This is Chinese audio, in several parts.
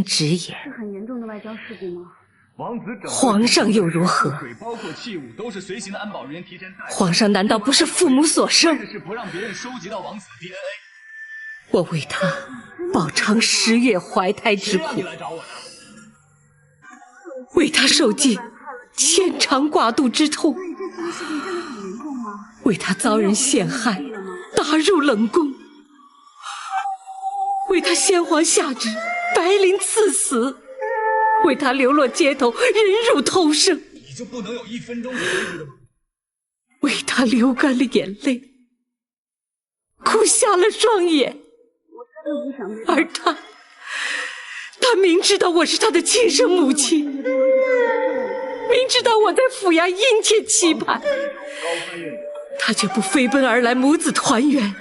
人直言。是很严重的外交事故吗？皇上又如何？包括器物都是随行的安保人员提前带。皇上难道不是父母所生？是不让别人收集到王子 DNA。我为他饱尝10月怀胎之苦，为他受尽牵肠挂肚之痛，所以这次的事情真的很严重吗？为他遭人陷害，打入冷宫，为他先皇下旨，白绫赐死，为他流落街头，忍辱偷生。你就不能有1分钟的犹豫的吗？为他流干了眼泪，哭瞎了双眼。而他明知道我是他的亲生母亲，明知道我在府衙殷切期盼，他却不飞奔而来母子团圆，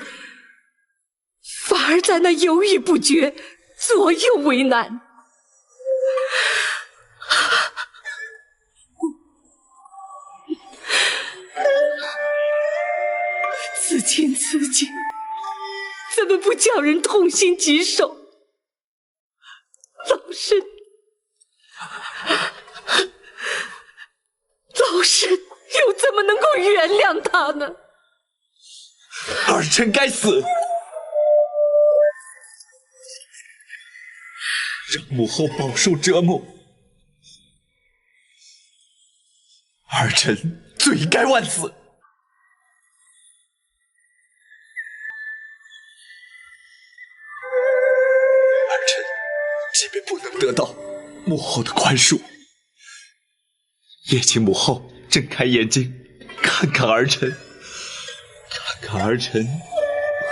反而在那犹豫不决，左右为难。此情此景，怎么不叫人痛心疾首？老身又怎么能够原谅他呢？儿臣该死，让母后饱受折磨，儿臣罪该万死。儿臣即便不能得到母后的宽恕，也请母后睁开眼睛，看看儿臣，看看儿臣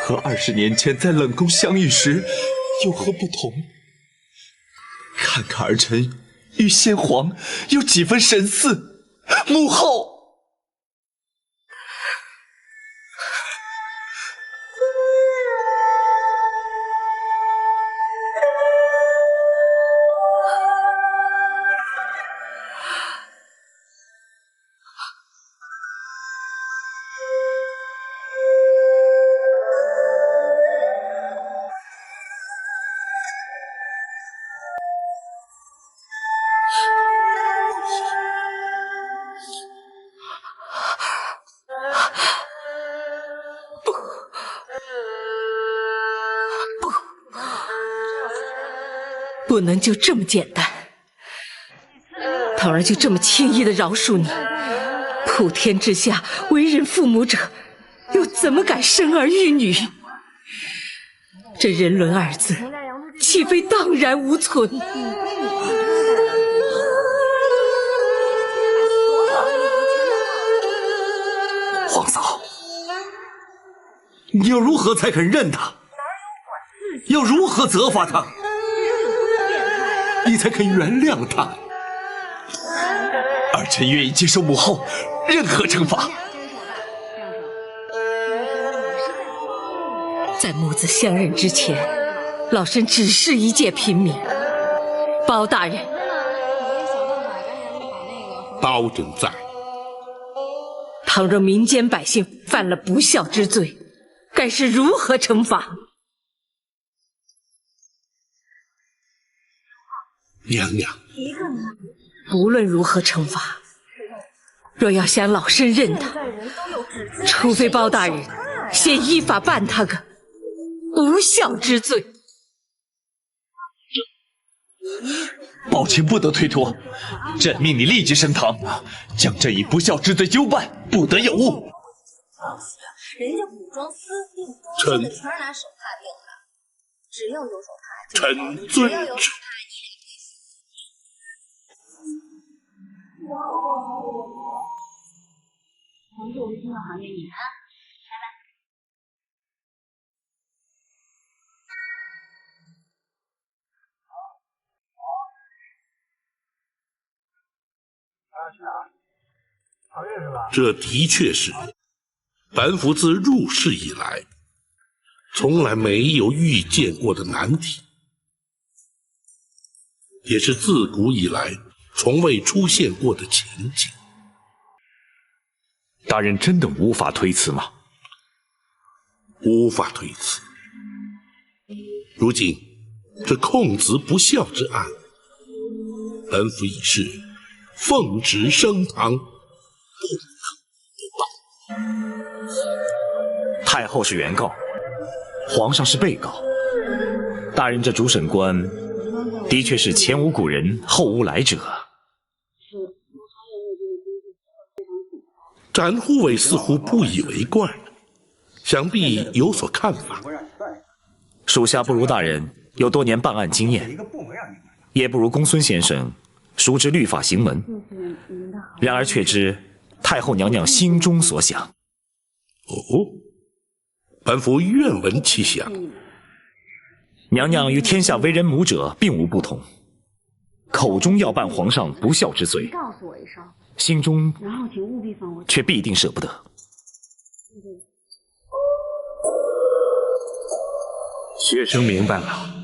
和20年前在冷宫相遇时有何不同，看看儿臣与先皇有几分神似。母后，不能就这么简单，倘若就这么轻易的饶恕你，普天之下为人父母者，又怎么敢生儿育女？这人伦2字，岂非荡然无存？皇嫂，你要如何才肯认他？要如何责罚他？你才肯原谅他？儿臣愿意接受母后任何惩罚。在母子相认之前，老身只是一介平民。包大人，包拯在。倘若民间百姓犯了不孝之罪，该是如何惩罚？娘娘，不论如何惩罚，若要想老身认他，除非包大人先依法办他个不孝之罪。宝琴不得推脱，朕命你立即升堂，将这一不孝之罪究办，不得有误。人家古装司令臣全拿手帕定的，只要有手帕，臣遵旨。皇后微信要还给你啊，这的确是本府自入世以来从来没有遇见过的难题，也是自古以来从未出现过的情景。大人真的无法推辞吗？无法推辞。如今这控子不孝之案，本府已是奉旨升堂，不可不报。太后是原告，皇上是被告。大人这主审官的确是前无古人后无来者。展护卫似乎不以为怪，想必有所看法。属下不如大人有多年办案经验，也不如公孙先生熟知律法行门。然而却知太后娘娘心中所想。哦，本府愿闻其详。娘娘与天下为人母者并无不同，口中要办皇上不孝之罪，心中却必定舍不得。学生明白了，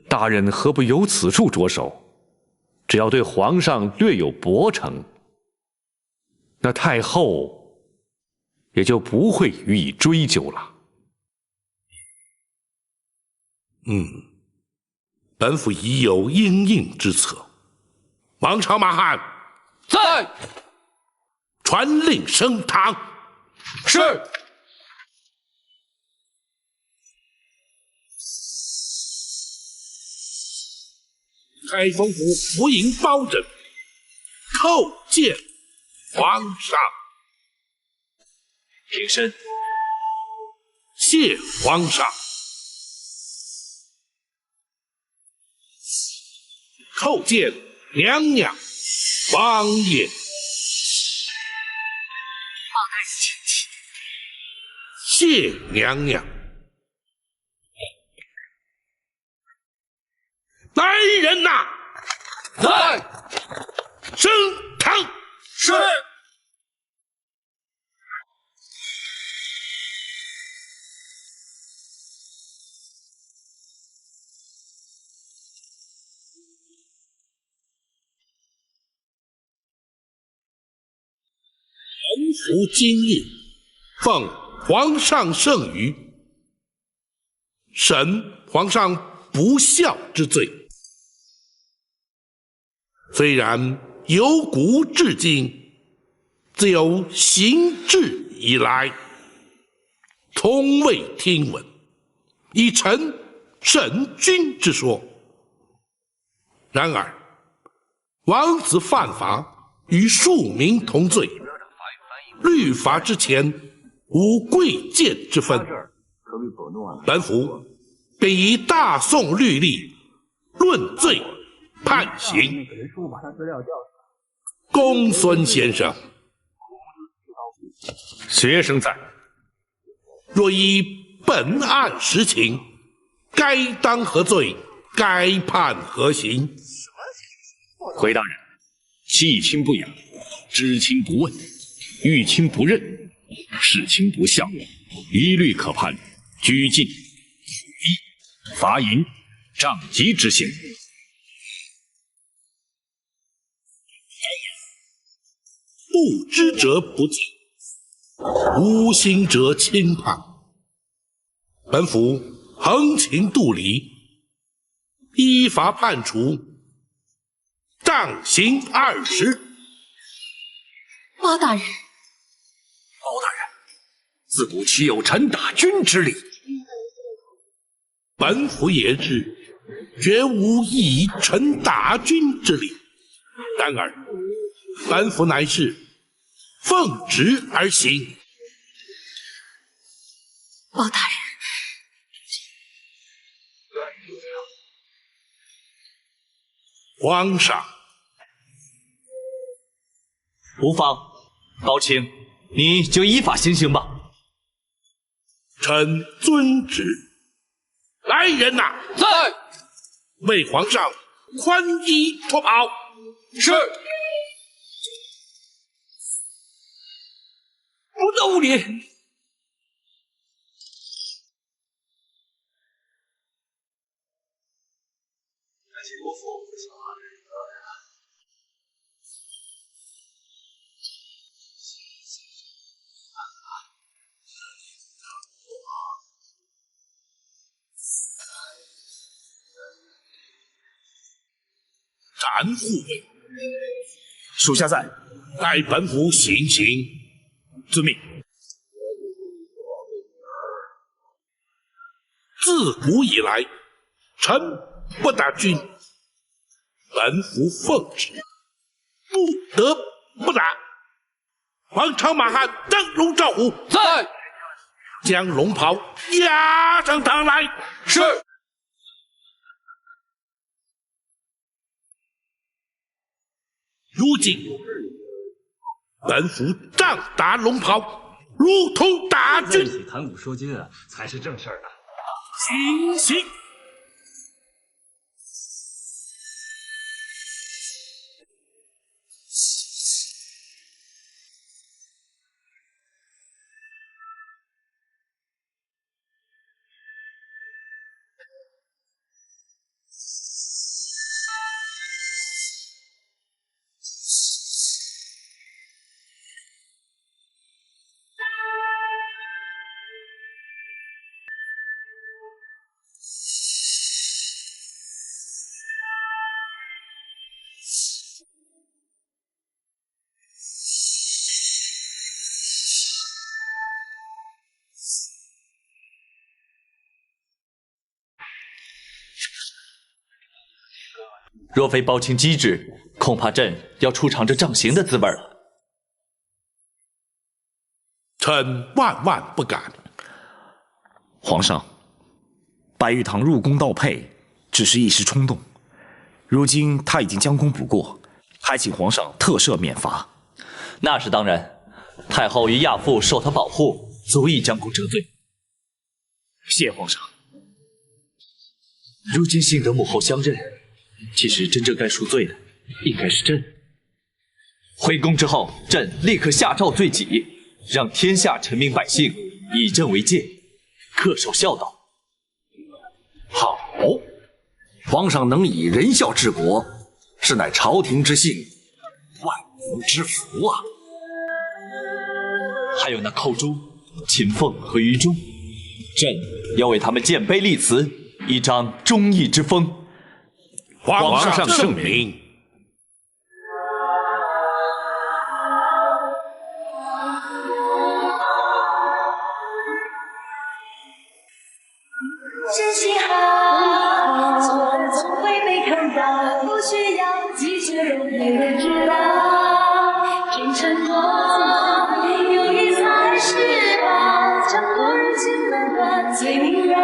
大人何不由此处着手？只要对皇上略有薄惩，那太后也就不会予以追究了。本府已有应应之策。王朝马汉，在。传令升堂。是。开封府福营包拯叩见皇上。平身。谢皇上。叩见娘娘王爷。谢娘娘。来人呐！在。升堂。是。臣服今日，奉皇上圣谕，审皇上不孝之罪。虽然由古至今，自有行制以来，从未听闻以臣审君之说。然而，王子犯法与庶民同罪，律法之前无贵贱之分。本府便以大宋律例论罪判刑。公孙先生，学生在。若依本案实情，该当何罪？该判何刑？回大人，弃亲不养，知亲不问，遇亲不认，事亲不孝，一律可判拘禁、处役、罚银、杖击之刑。不知者不敬，无心者轻判。本府横情度理，依法判处杖刑20。包大人，包大人，自古岂有臣打君之理？本府也知，绝无以臣打君之理。然而，本府乃是奉旨而行。包大人，皇上，无妨，包卿，你就依法行刑吧。臣遵旨。来人呐！在。为皇上宽衣脱袍。是。不得无礼！斩护卫，属下在。待本府行刑。遵命。自古以来，臣不打君，本府奉旨，不得不打。王朝马汉灯笼照虎，在。将龙袍押上堂来。是。如今，本府仗打龙袍，如同打军。在一起谈古说今啊，才是正事儿呢。行刑。若非包青机智，恐怕朕要出尝这杖刑的滋味了。臣万万不敢。皇上，白玉堂入宫盗佩，只是一时冲动。如今他已经将功补过，还请皇上特赦免罚。那是当然，太后与亚父受他保护，足以将功折罪。谢皇上。如今幸得母后相认，其实真正该赎罪的应该是朕。回宫之后，朕立刻下诏罪己，让天下臣民百姓以朕为戒，恪守孝道。好，皇上能以仁孝治国，是乃朝廷之幸，万族之福啊！还有那寇珠、秦凤和于中，朕要为他们建碑立祠，以彰忠义之风。皇上圣明。真稀罕，错的总会被看到，不需要几句容易的知道。真承诺，友谊才是宝，将多人情冷暖最明了。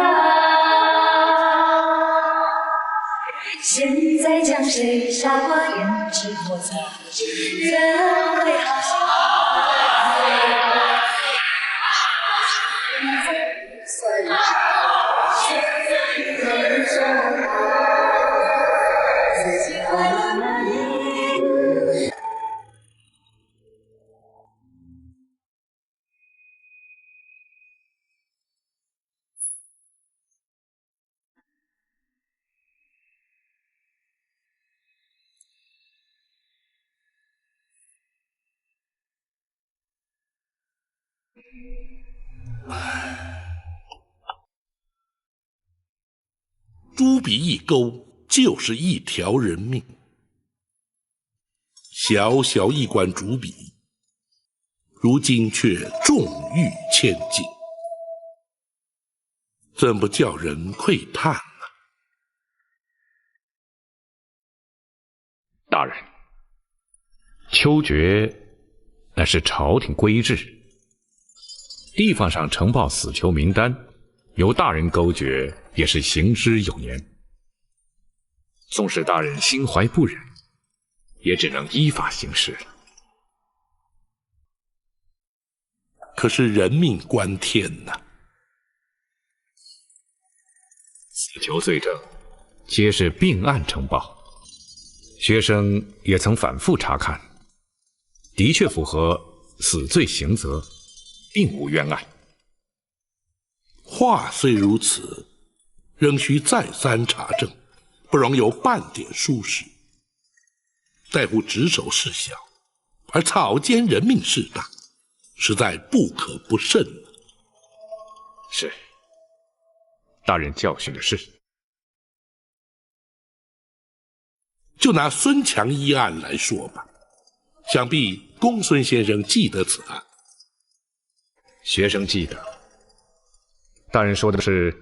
现在将谁杀过胭脂墨彩，怎会好心？朱笔一勾，就是一条人命。小小一管竹笔，如今却重逾千斤，怎不叫人喟叹呢？大人，秋决乃是朝廷规制，地方上呈报死囚名单，由大人勾决也是行之有年。纵使大人心怀不忍，也只能依法行事了。可是人命关天呐！死囚罪证皆是并案呈报，学生也曾反复查看，的确符合死罪刑责，并无冤案。话虽如此，仍需再三查证，不容有半点疏失。大夫职守事小，而草菅人命事大，实在不可不慎。是，大人教训的是。就拿孙强一案来说吧，想必公孙先生记得此案。学生记得。大人说的是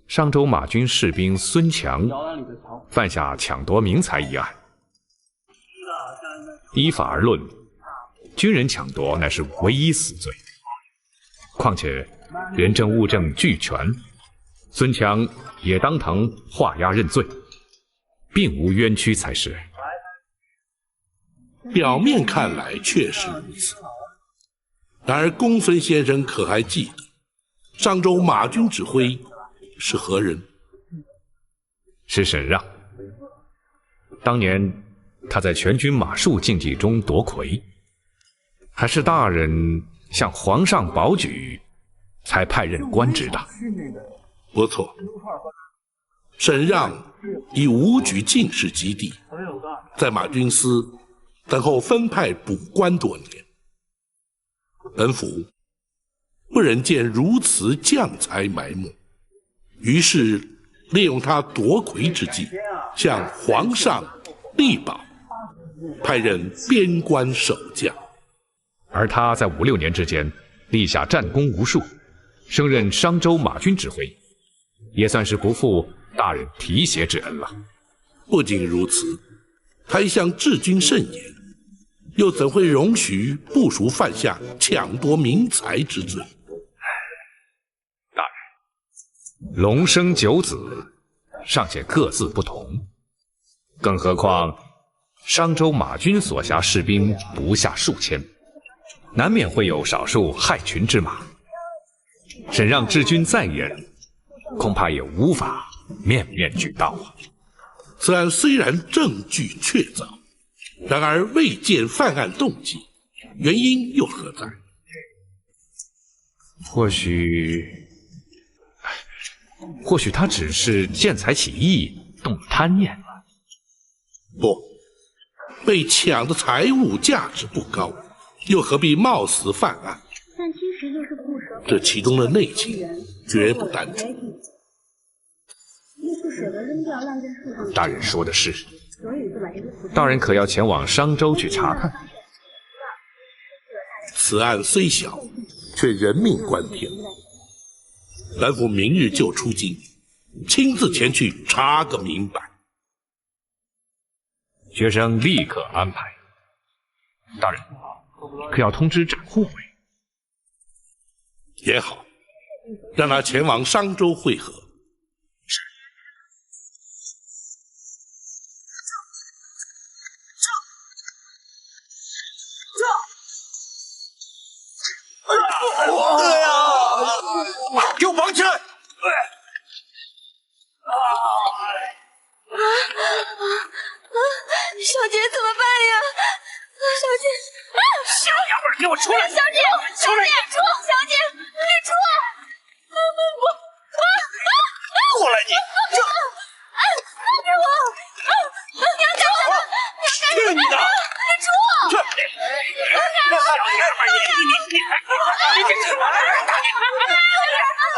商州马军士兵孙强犯下抢夺民财一案。依法而论，军人抢夺乃是唯一死罪。况且人证物证俱全，孙强也当堂画押认罪，并无冤屈才是。表面看来确实如此，然而公孙先生可还记得商州马军指挥是何人？是沈让。当年他在全军马术竞技中夺魁，还是大人向皇上保举，才派任官职的。不错，沈让以武举进士及第，在马军司等候分派补官多年。本府不忍见如此将才埋没，于是利用他夺魁之际，向皇上力保，派任边关守将。而他在5、6年之间立下战功无数，升任商州马军指挥，也算是不负大人提携之恩了。不仅如此，他一向治军慎言，又怎会容许部属犯下抢夺民财之罪？大人，龙生九子，尚且各自不同，更何况商州马军所辖士兵不下数千，难免会有少数害群之马。沈让治军再严，恐怕也无法面面俱到啊。此案虽然证据确凿，然而未见犯案动机，原因又何在？或许他只是见财起意，动了贪念。不，被抢的财物价值不高，又何必冒死犯案？但其实就是不舍，这其中的内情绝不单纯。又不舍得扔掉烂在树上。大人说的是，所以就把这个土。大人可要前往商州去查看？此案虽小，却人命关天。本府明日就出京，亲自前去查个明白。学生立刻安排。大人，可要通知展护卫？也好，让他前往商州会合。是。哎呀！给我绑起来！小姐怎么办呀？小姐，小娘们儿，给我出来！小姐，小姐，小姐，你出来！过来你！放开我！你要干什么？去你的！你出我！去！小娘们儿，你这是玩儿？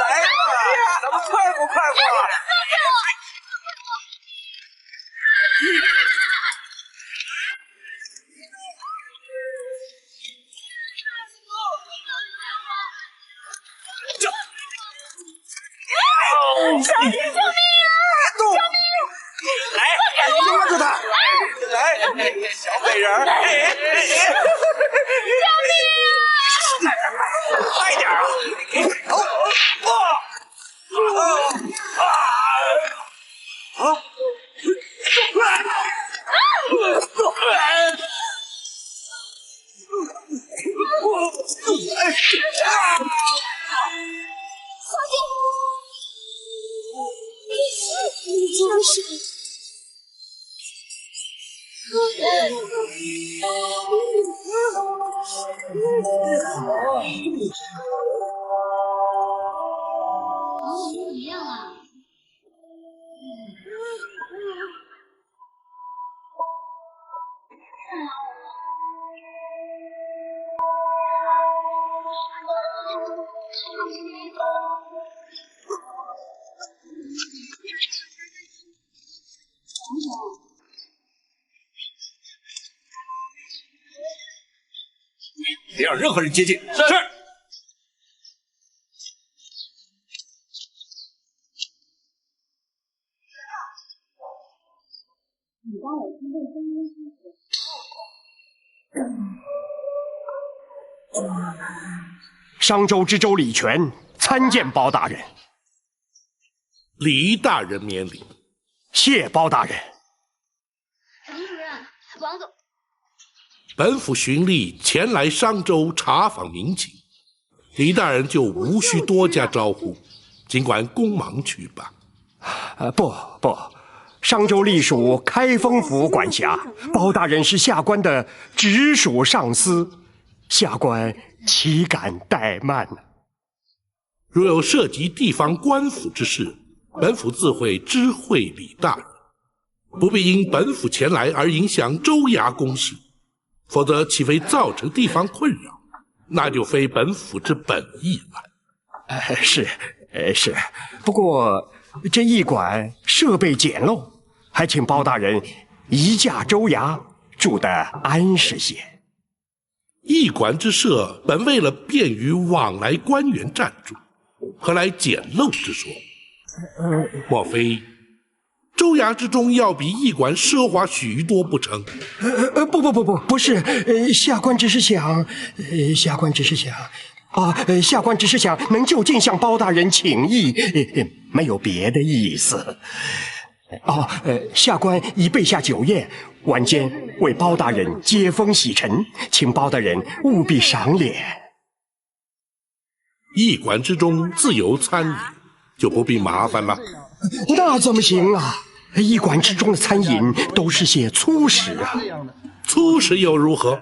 哎呀，咱们快活快活！小姐，救命啊！救命！来，抓住他！来，小美人儿！救命啊！快点啊！你竟然是……怎么样啊？别让任何人接近。是。商州知州李全参见包大人。李大人免礼。谢包大人。程主任，王总。本府循例前来商州查访民情，李大人就无需多加招呼，尽管匆忙去吧。不，商州隶属开封府管辖，包大人是下官的直属上司，下官岂敢怠慢呢？若有涉及地方官府之事，本府自会知会李大人，不必因本府前来而影响州衙公事，否则岂非造成地方困扰？那就非本府之本意了。是，不过这驿馆设备简陋，还请包大人移驾州衙，住得安实些。驿馆之设本为了便于往来官员暂住，何来简陋之说？莫非州衙之中要比驿馆奢华许多不成？不是，下官只是想能就近向包大人请益，没有别的意思。下官已备下酒宴，晚间为包大人接风洗尘，请包大人务必赏脸。驿馆之中自有餐饮，就不必麻烦了。那怎么行啊？驿馆之中的餐饮都是些粗食啊。粗食又如何？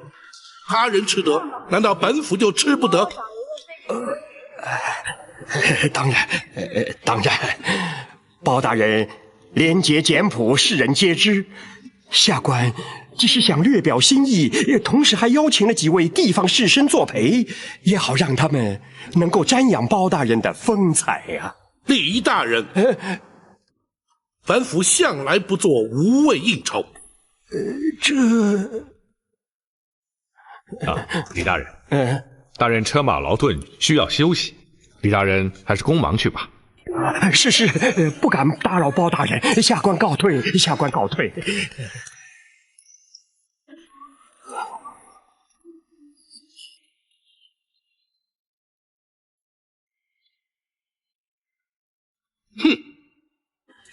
他人吃得，难道本府就吃不得？当然，包大人廉洁简朴，世人皆知。下官只是想略表心意，同时还邀请了几位地方士绅作陪，也好让他们能够瞻仰包大人的风采呀。李大人，本府向来不做无谓应酬。李大人，大人车马劳顿，需要休息，李大人还是匆忙去吧。是，不敢打扰包大人，下官告退。哼，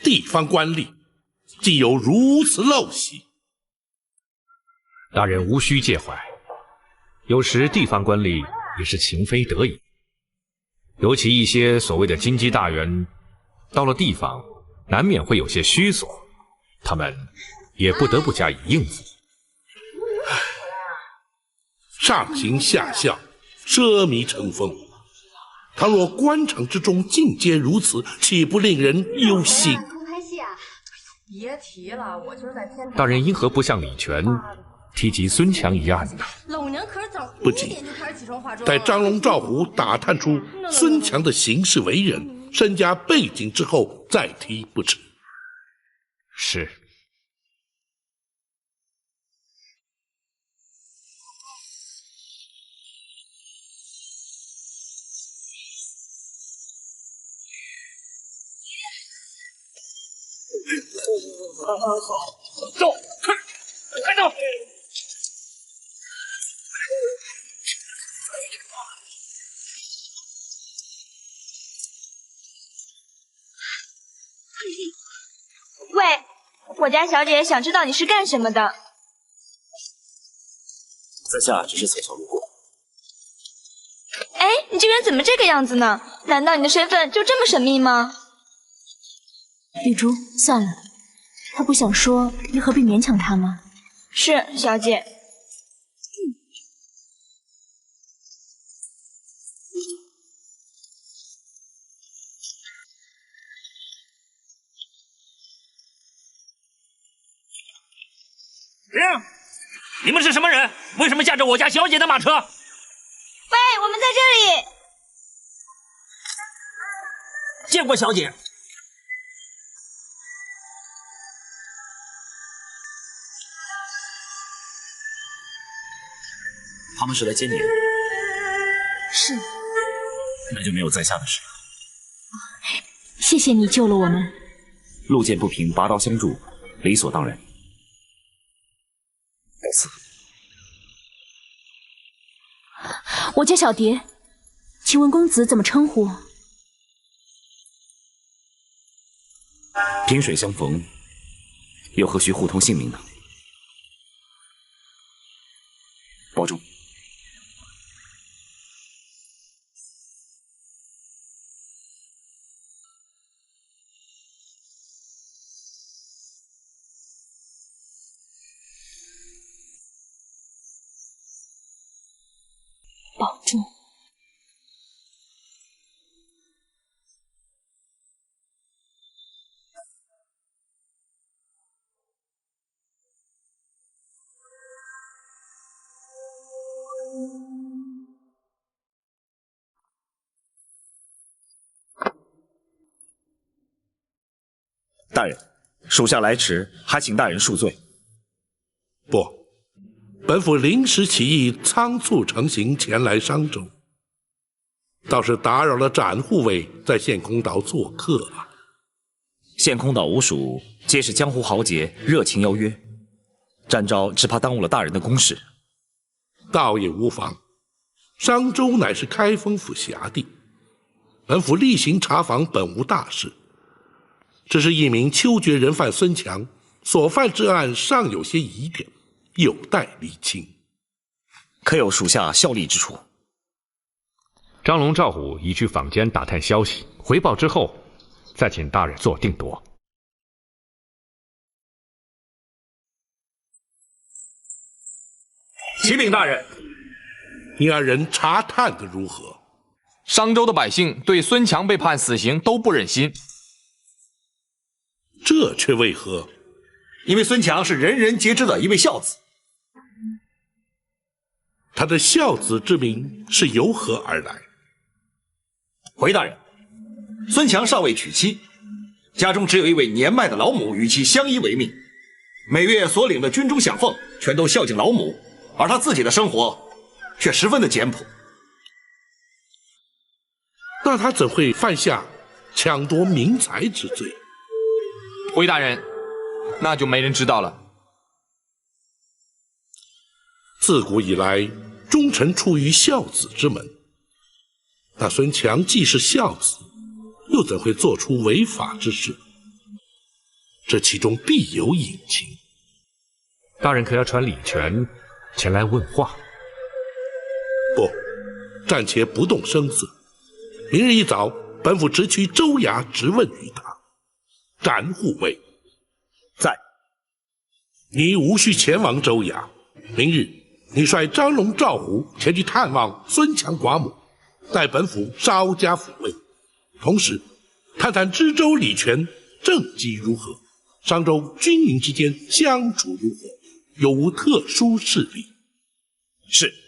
地方官吏竟有如此陋习。大人无需介怀，有时地方官吏也是情非得已，尤其一些所谓的京畿大员，到了地方难免会有些虚索，他们也不得不加以应付。上行下效，奢靡成风。倘若官场之中尽皆如此，岂不令人忧心？拍戏啊！别提了，我就是在天台。大人因何不像李全提及孙强一案呢？老娘可是早不急，待张龙赵虎打探出孙强的行事为人、身家背景之后再提不迟。是。走，快走！喂，我家小姐想知道你是干什么的。在下只是凑巧路过。哎，你这个人怎么这个样子呢？难道你的身份就这么神秘吗？玉珠，算了，他不想说，你何必勉强他吗？是，小姐。你们是什么人？为什么驾着我家小姐的马车？喂，我们在这里。见过小姐。他们是来接你的。是。那就没有在下的事了。谢谢你救了我们。路见不平，拔刀相助，理所当然。告辞。我叫小蝶，请问公子怎么称呼？萍水相逢，又何须互通姓名呢？保重。保重。大人，属下来迟，还请大人恕罪。不，本府临时起意，仓促成行前来商州，倒是打扰了展护卫在陷空岛做客啊。陷空岛无属皆是江湖豪杰，热情邀约，展昭只怕耽误了大人的公事。倒也无妨，商州乃是开封府辖地，本府例行查访本无大事。只是一名秋决人犯孙强所犯之案尚有些疑点，有待厘清。可有属下效力之处？张龙、赵虎已去坊间打探消息，回报之后，再请大人做定夺。启禀大人，你二人查探的如何？商州的百姓对孙强被判死刑都不忍心。这却为何？因为孙强是人人皆知的一位孝子。他的孝子之名是由何而来？回大人，孙强尚未娶妻，家中只有一位年迈的老母与其相依为命，每月所领的军中饷俸全都孝敬老母，而他自己的生活却十分的简朴。那他怎会犯下抢夺民财之罪？回大人，那就没人知道了。自古以来，忠臣出于孝子之门。那孙强既是孝子，又怎会做出违法之事？这其中必有隐情。大人可要传李全前来问话？不，暂且不动声色。明日一早，本府直去州衙质问于他。展护卫在，你无需前往州衙。明日你率张龙、赵虎前去探望孙强寡母，待本府稍加抚慰。同时探探知州李全政绩如何，商州军民之间相处如何，有无特殊势力？是。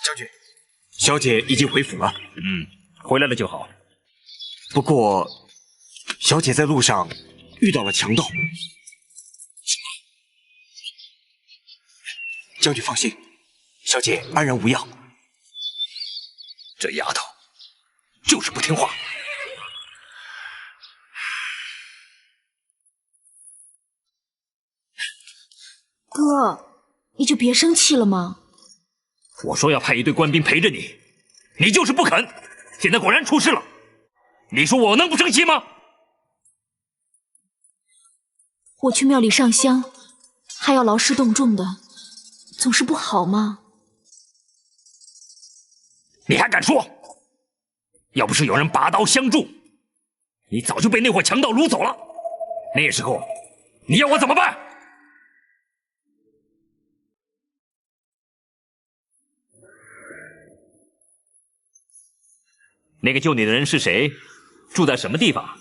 将军，将军，小姐已经回府了。回来了就好。不过，小姐在路上遇到了强盗。将军放心，小姐安然无恙。这丫头就是不听话。哥，你就别生气了嘛。我说要派一队官兵陪着你，你就是不肯，现在果然出事了。你说我能不生气吗？我去庙里上香，还要劳师动众的，总是不好吗？你还敢说？要不是有人拔刀相助，你早就被那伙强盗掳走了。那时候，你要我怎么办？那个救你的人是谁？住在什么地方？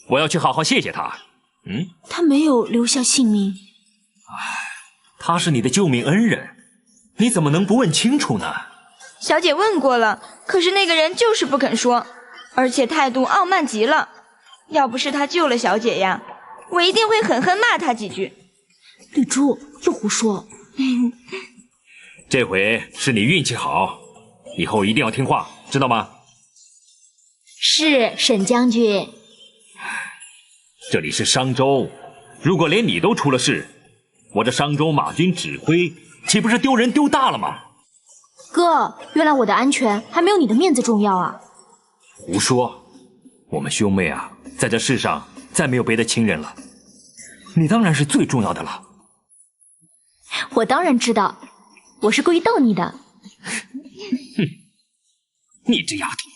我要去好好谢谢他。他没有留下姓名。他是你的救命恩人，你怎么能不问清楚呢？小姐问过了，可是那个人就是不肯说，而且态度傲慢极了。要不是他救了小姐呀，我一定会狠狠骂他几句。绿珠又胡说。这回是你运气好，以后一定要听话，知道吗？是，沈将军。这里是商州，如果连你都出了事，我这商州马军指挥岂不是丢人丢大了吗？哥，原来我的安全还没有你的面子重要啊！胡说，我们兄妹啊，在这世上再没有别的亲人了，你当然是最重要的了。我当然知道，我是故意逗你的。哼，你这丫头！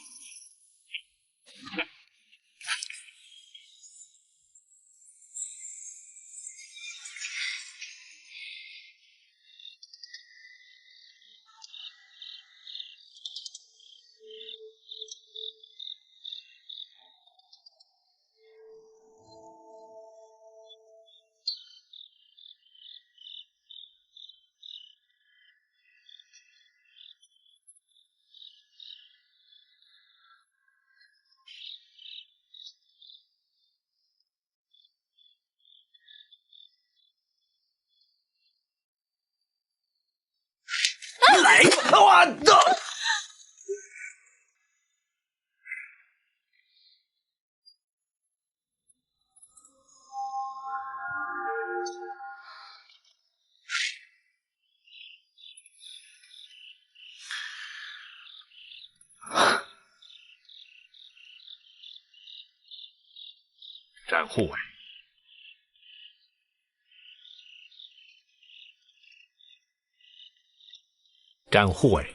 来，我的！展护卫，展护卫，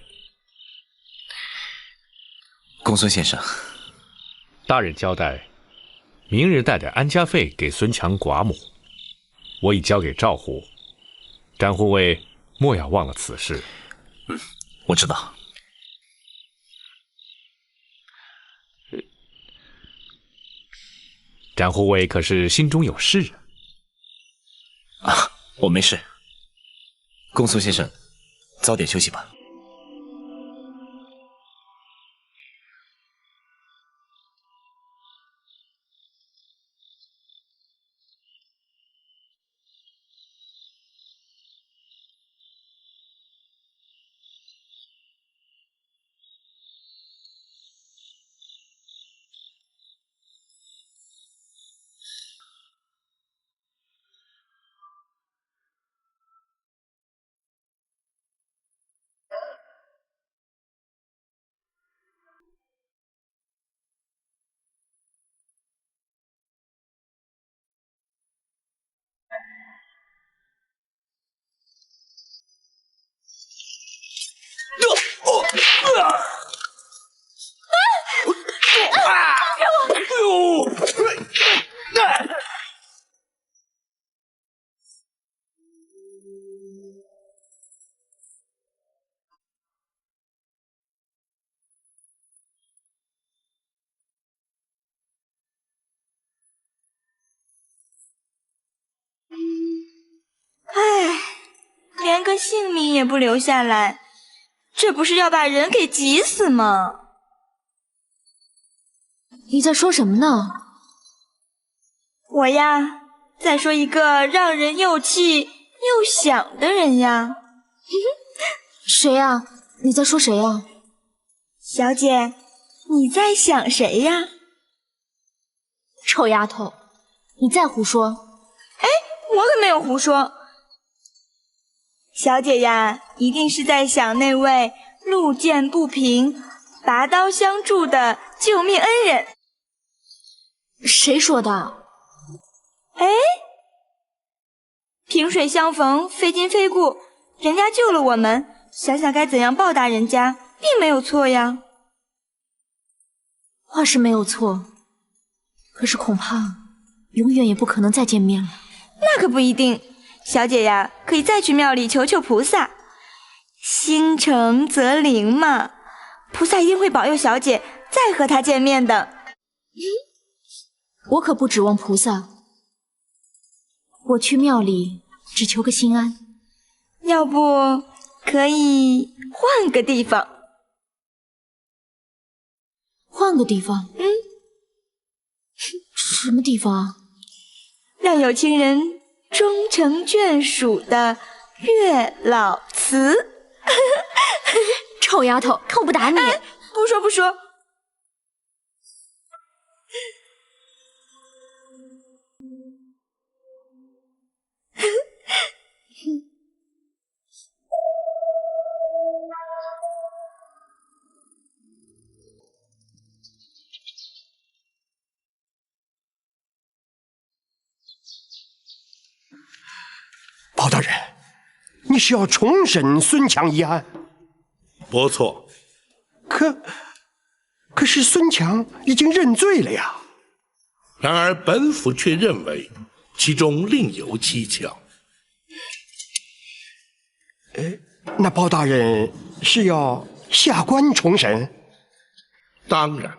公孙先生，大人交代，明日带点安家费给孙强寡母，我已交给赵护，展护卫莫要忘了此事。我知道。展护卫可是心中有事啊？我没事。公孙先生，早点休息吧。唉，连个性命也不留下来，这不是要把人给急死吗？你在说什么呢？我呀，在说一个让人又气又想的人呀。谁呀？你在说谁呀？小姐，你在想谁呀？臭丫头，你再胡说！哎，我可没有胡说。小姐呀，一定是在想那位路见不平、拔刀相助的救命恩人。谁说的？哎，萍水相逢，非亲非故，人家救了我们，想想该怎样报答人家，并没有错呀。话是没有错，可是恐怕永远也不可能再见面了。那可不一定，小姐呀，可以再去庙里求求菩萨，心诚则灵嘛，菩萨一定会保佑小姐再和他见面的。我可不指望菩萨，我去庙里只求个心安。要不可以换个地方？换个地方？什么地方啊？让有情人终成眷属的月老祠。臭丫头，看我不打你！不说不说。包大人，你是要重审孙强一案？不错。可是孙强已经认罪了呀。然而本府却认为其中另有蹊跷。那包大人是要下官重审？当然，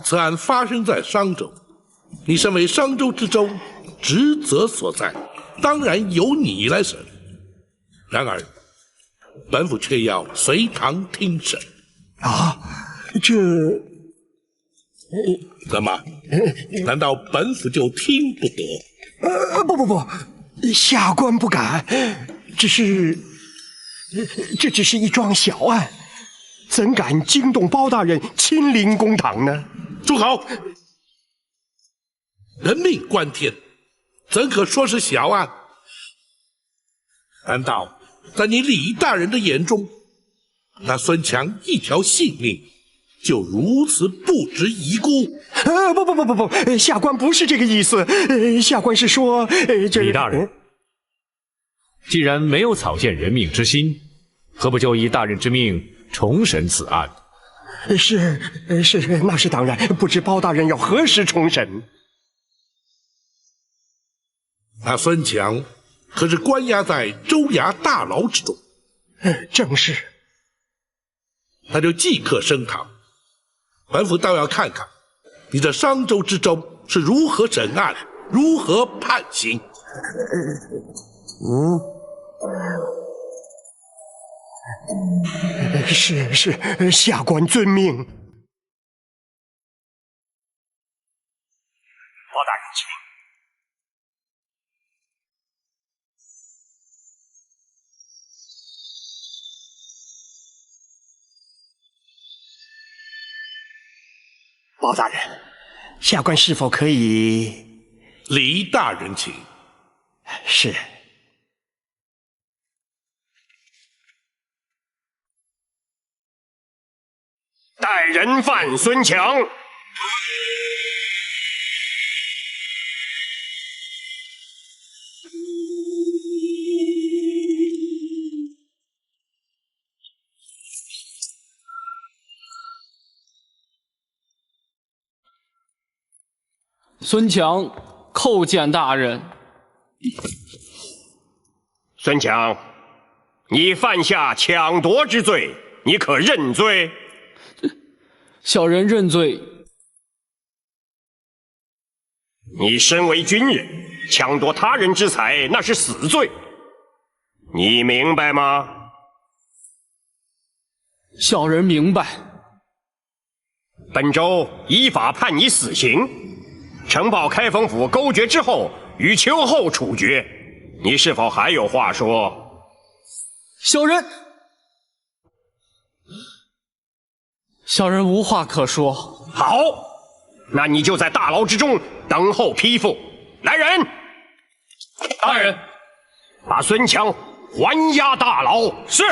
此案发生在商州，你身为商州知州，职责所在，当然由你来审。然而，本府却要随堂听审。啊，这怎么？难道本府就听不得？不，下官不敢，这只是一桩小案，怎敢惊动包大人亲临公堂呢？住口！人命关天，怎可说是小案？难道在你李大人的眼中，那孙强一条性命就如此不值一顾？不，下官不是这个意思，下官是说，李大人，既然没有草菅人命之心，何不就以大人之命重审此案？是，那是当然。不知包大人要何时重审？那孙强可是关押在州衙大牢之中。正是。那就即刻升堂。本府倒要看看你这商州知州是如何审案，如何判刑。是，下官遵命。包大人，请。包大人，下官是否可以？李大人请。是。带人犯孙强。孙强叩见大人。孙强，你犯下抢夺之罪，你可认罪？小人认罪。你身为军人，抢夺他人之财，那是死罪，你明白吗？小人明白。本州依法判你死刑，呈报开封府勾决之后，于秋后处决。你是否还有话说？小人无话可说。好，那你就在大牢之中等候批复。来人！大人，把孙强还押大牢。是。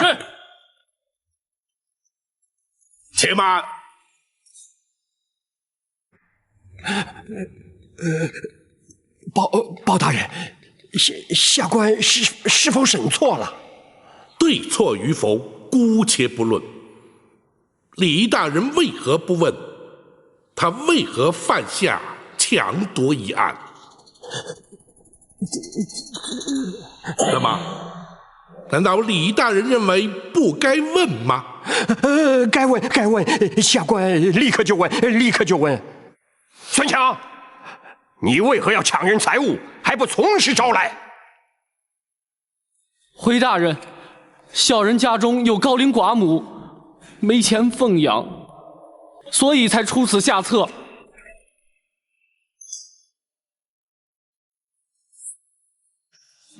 且慢。包大人，下官是否审错了？对错与否，姑且不论。李大人为何不问？他为何犯下强夺一案？怎么？难道李大人认为不该问吗？该问，下官立刻就问。孙强，你为何要抢人财物，还不从实招来？回大人，小人家中有高龄寡母，没钱奉养，所以才出此下策。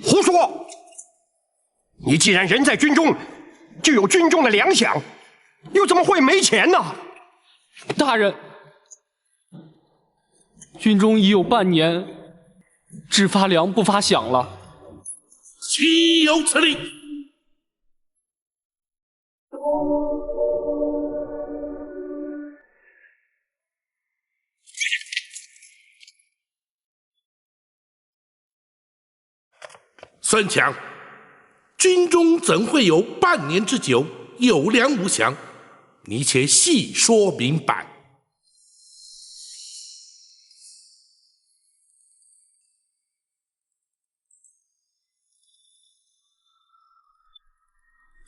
胡说！你既然人在军中，就有军中的粮饷，又怎么会没钱呢？大人，军中已有半年，只发粮不发饷了。岂有此理！孙强，军中怎会有半年之久有粮无饷？你且细说明白。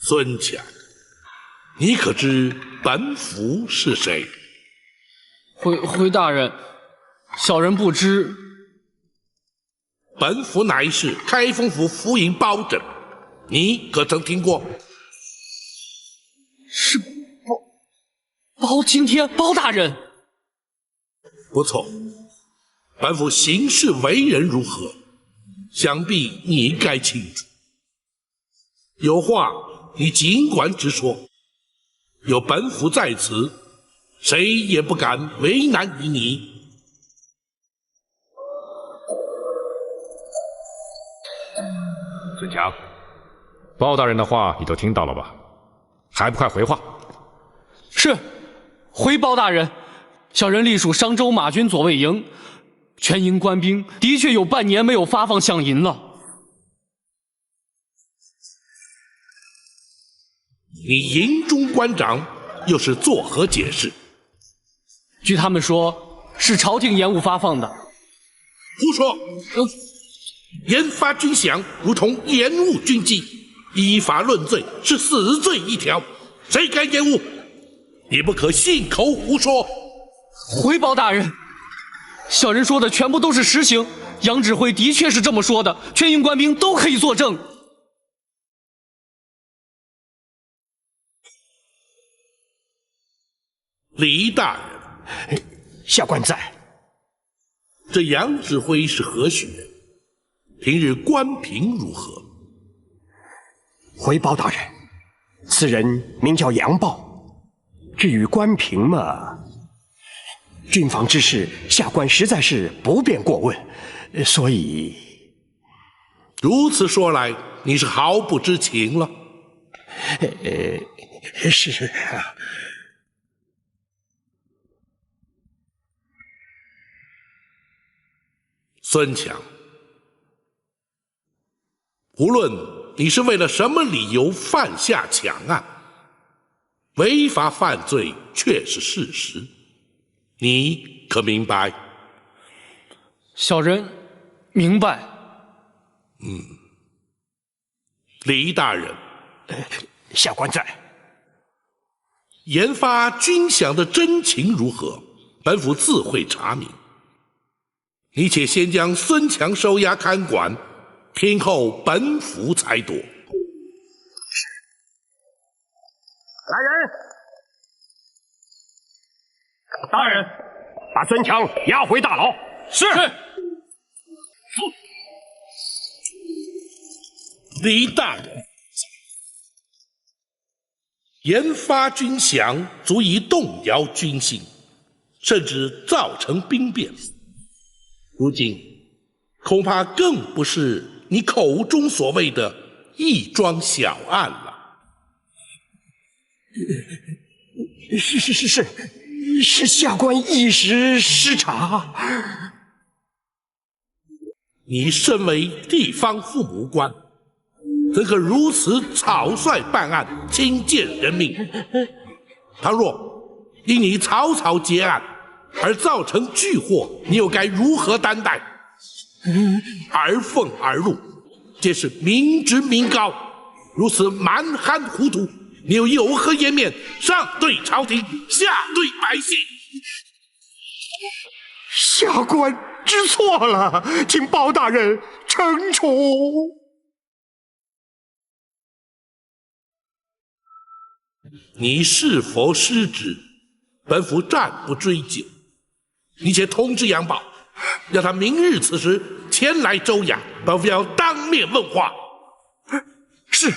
孙强，你可知本府是谁？回大人，小人不知。本府乃是开封府府尹包拯，你可曾听过？是包青天，包大人。不错，本府行事为人如何，想必你应该清楚。有话你尽管直说，有本府在此，谁也不敢为难于你。孙强，包大人的话你都听到了吧？还不快回话！是，回包大人。小人隶属商州马军左卫营，全营官兵的确有半年没有发放饷银了。你营中官长又是作何解释？据他们说，是朝廷延误发放的。胡说！延发军饷如同延误军机，依法论罪是死罪一条，谁敢延误？你不可信口胡说！回包大人，小人说的全部都是实情，杨指挥的确是这么说的，全营官兵都可以作证。李大人，下官在。这杨指挥是何许人？平日官评如何？回包大人，此人名叫杨豹。至于官评嘛，军防之事，下官实在是不便过问，所以如此说来，你是毫不知情了。是啊。孙强，无论你是为了什么理由犯下强案，违法犯罪却是事实，你可明白？小人明白。李大人，下官在。研发军饷的真情如何？本府自会查明。你且先将孙强收押看管，听候本府裁夺。来人！大人，把孙强押回大牢。是。李大人，研发军饷足以动摇军心，甚至造成兵变。如今恐怕更不是你口中所谓的一桩小案了。是下官一时失察。你身为地方父母官，怎可如此草率办案，轻贱人命？倘若因你草草结案而造成巨祸，你又该如何担待？而俸而禄，皆是民脂民膏，如此蛮憨糊涂，你又有何颜面上对朝廷，下对百姓？下官知错了，请包大人惩处。你是否失职，本府暂不追究。你且通知杨宝，让他明日此时前来州衙，本府要当面问话。是，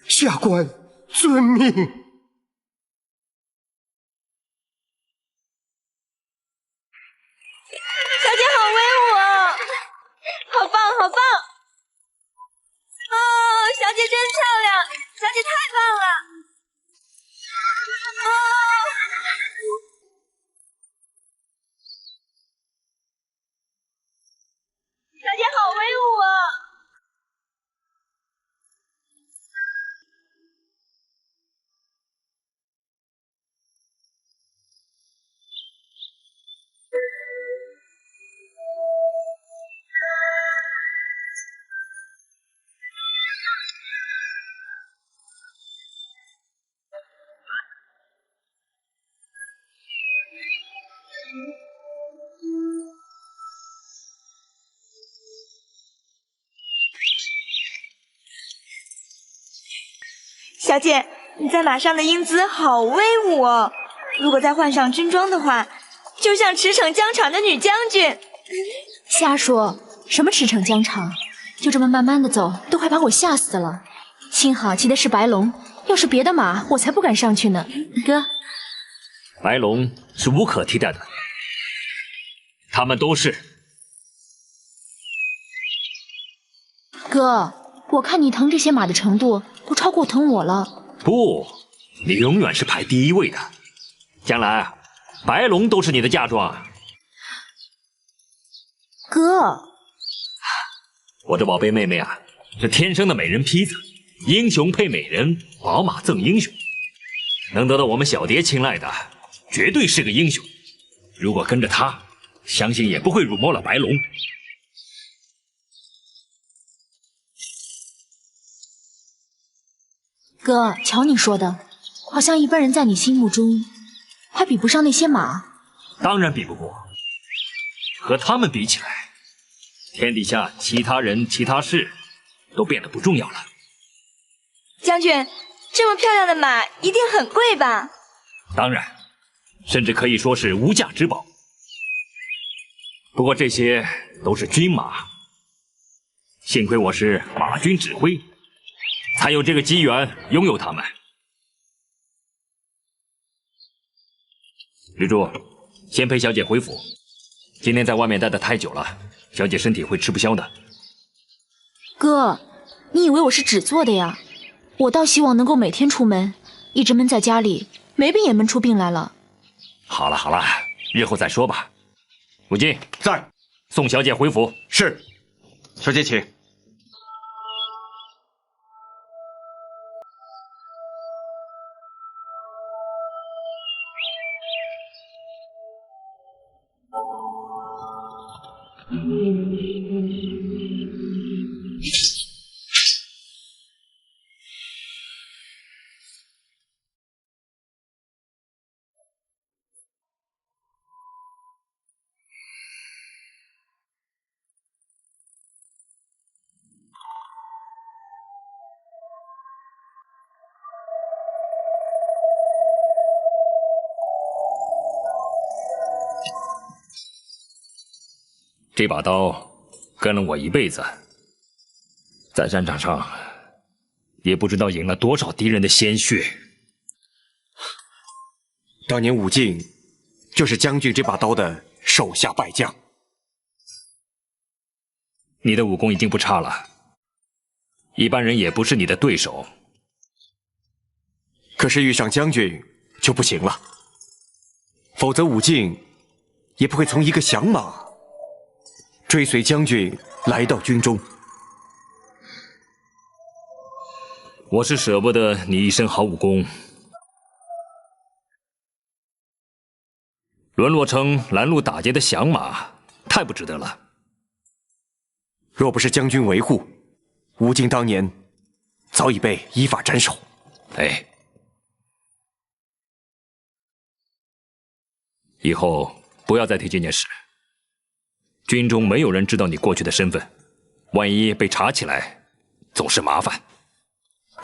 下官遵命。小姐好威武哦，好棒好棒！哦，小姐真漂亮，小姐太棒了！哦，小姐好威武哦！小姐，你在马上的英姿好威武哦！如果再换上军装的话，就像驰骋疆场的女将军。瞎说，什么驰骋疆场？就这么慢慢的走，都快把我吓死了。幸好骑的是白龙，要是别的马，我才不敢上去呢。哥，白龙是无可替代的，他们都是。哥，我看你疼这些马的程度都超过疼我了。不，你永远是排第一位的。将来，白龙都是你的嫁妆。哥，我的宝贝妹妹啊，是天生的美人坯子，英雄配美人，宝马赠英雄。能得到我们小蝶青睐的，绝对是个英雄。如果跟着他，相信也不会辱没了白龙。哥，瞧你说的，好像一般人在你心目中还比不上那些马。当然比不过，和他们比起来，天底下其他人其他事都变得不重要了。将军，这么漂亮的马一定很贵吧？当然，甚至可以说是无价之宝。不过这些都是军马，幸亏我是马军指挥，才有这个机缘拥有它们。绿珠，先陪小姐回府。今天在外面待得太久了，小姐身体会吃不消的。哥，你以为我是纸做的呀？我倒希望能够每天出门，一直闷在家里，没病也闷出病来了。好了好了，日后再说吧。武进在，送小姐回府。是，小姐请。这把刀跟了我一辈子，在战场上也不知道饮了多少敌人的鲜血。当年武进就是将军这把刀的手下败将。你的武功已经不差了，一般人也不是你的对手。可是遇上将军，就不行了，否则武敬也不会从一个响马追随将军来到军中。我是舍不得你一身好武功，沦落成拦路打劫的响马，太不值得了。若不是将军维护，武敬当年早已被依法斩首。哎，以后不要再提这件事。军中没有人知道你过去的身份，万一被查起来，总是麻烦。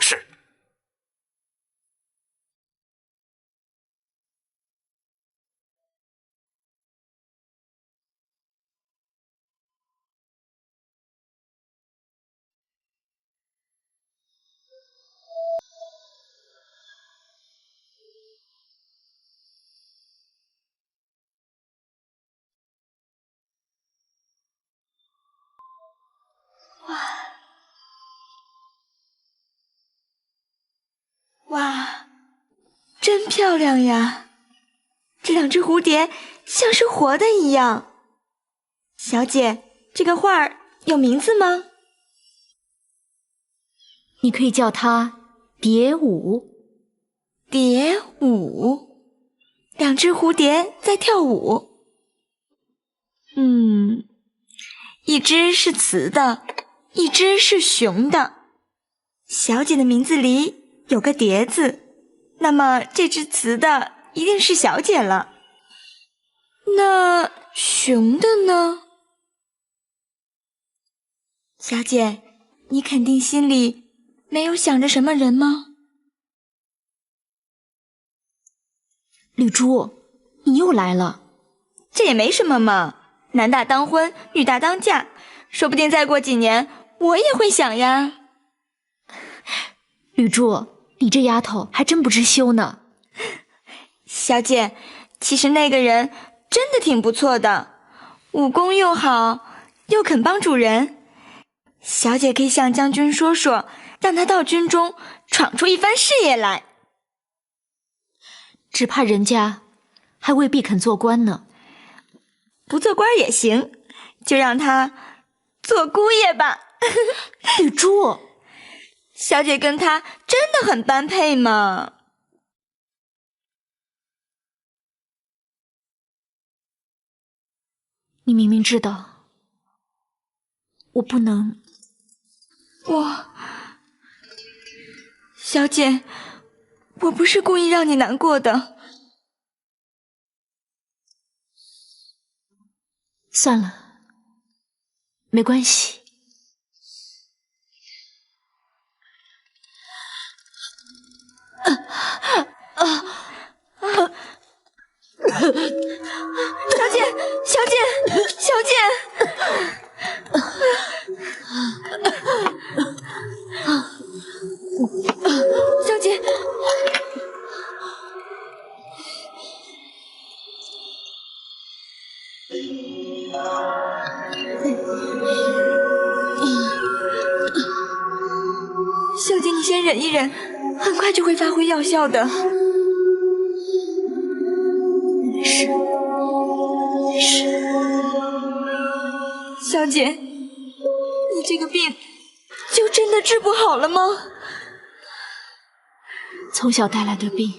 是。哇，真漂亮呀！这两只蝴蝶像是活的一样。小姐，这个画儿有名字吗？你可以叫它蝶舞。蝶舞，两只蝴蝶在跳舞。一只是雌的，一只是雄的。小姐的名字里有个蝶字，那么这只雌的一定是小姐了。那雄的呢？小姐，你肯定心里没有想着什么人吗？绿珠，你又来了。这也没什么嘛，男大当婚，女大当嫁，说不定再过几年我也会想呀。绿珠，你这丫头还真不知羞呢。小姐，其实那个人真的挺不错的，武功又好，又肯帮主人。小姐可以向将军说说，让他到军中闯出一番事业来。只怕人家还未必肯做官呢。不做官也行，就让他做姑爷吧。绿珠，小姐跟他真的很般配嘛。你明明知道我不能。小姐，我不是故意让你难过的。算了，没关系。小姐，小姐，小姐！小姐，小姐，你先忍一忍，很快就会发挥药效的。没事，没事。小姐，你这个病就真的治不好了吗？从小带来的病，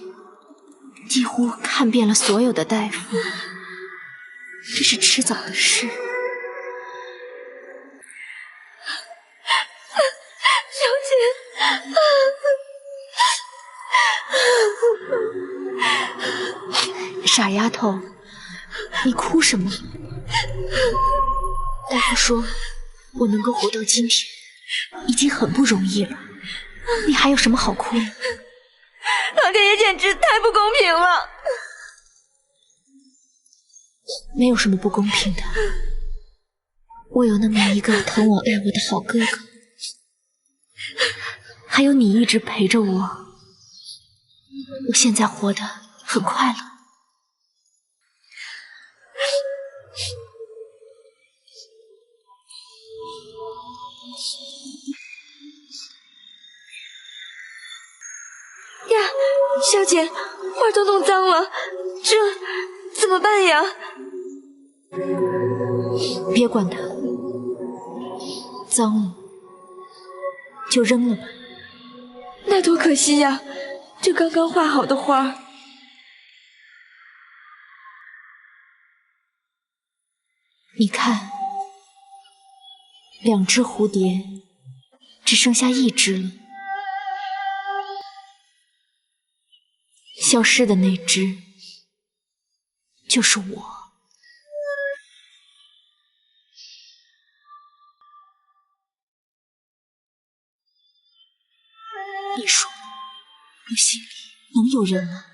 几乎看遍了所有的大夫，这是迟早的事。傻丫头，你哭什么？大夫说我能够活到今天已经很不容易了，你还有什么好哭的？老天爷简直太不公平了！没有什么不公平的，我有那么一个疼我爱我的好哥哥，还有你一直陪着我，我现在活得很快乐。呀，小姐，花都弄脏了，这怎么办呀？别管它，脏了就扔了吧。那多可惜呀，这刚刚画好的花。你看，2只蝴蝶只剩下1只了，消失的那只就是我。你说，我心里能有人吗？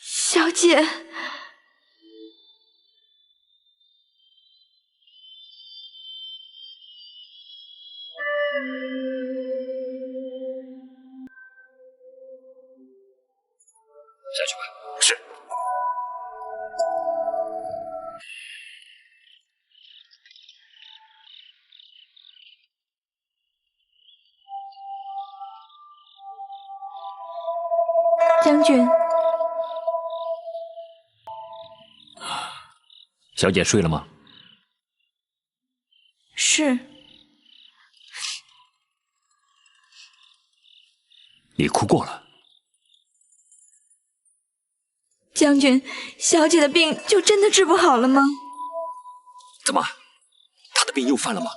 小姐，下去吧。是。将军，小姐睡了吗？是。你哭过了。将军，小姐的病就真的治不好了吗？怎么，她的病又犯了吗？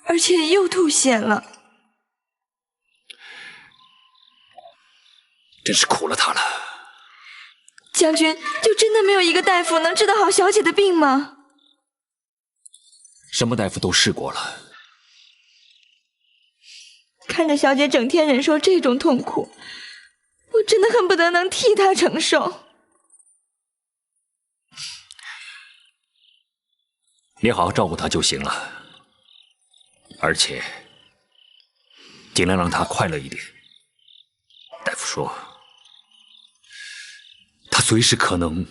而且又吐血了。真是苦了她了。将军，就真的没有一个大夫能治得好小姐的病吗？什么大夫都试过了。看着小姐整天忍受这种痛苦，我真的恨不得能替她承受。你好好照顾她就行了，而且尽量让她快乐一点。大夫说，她随时可能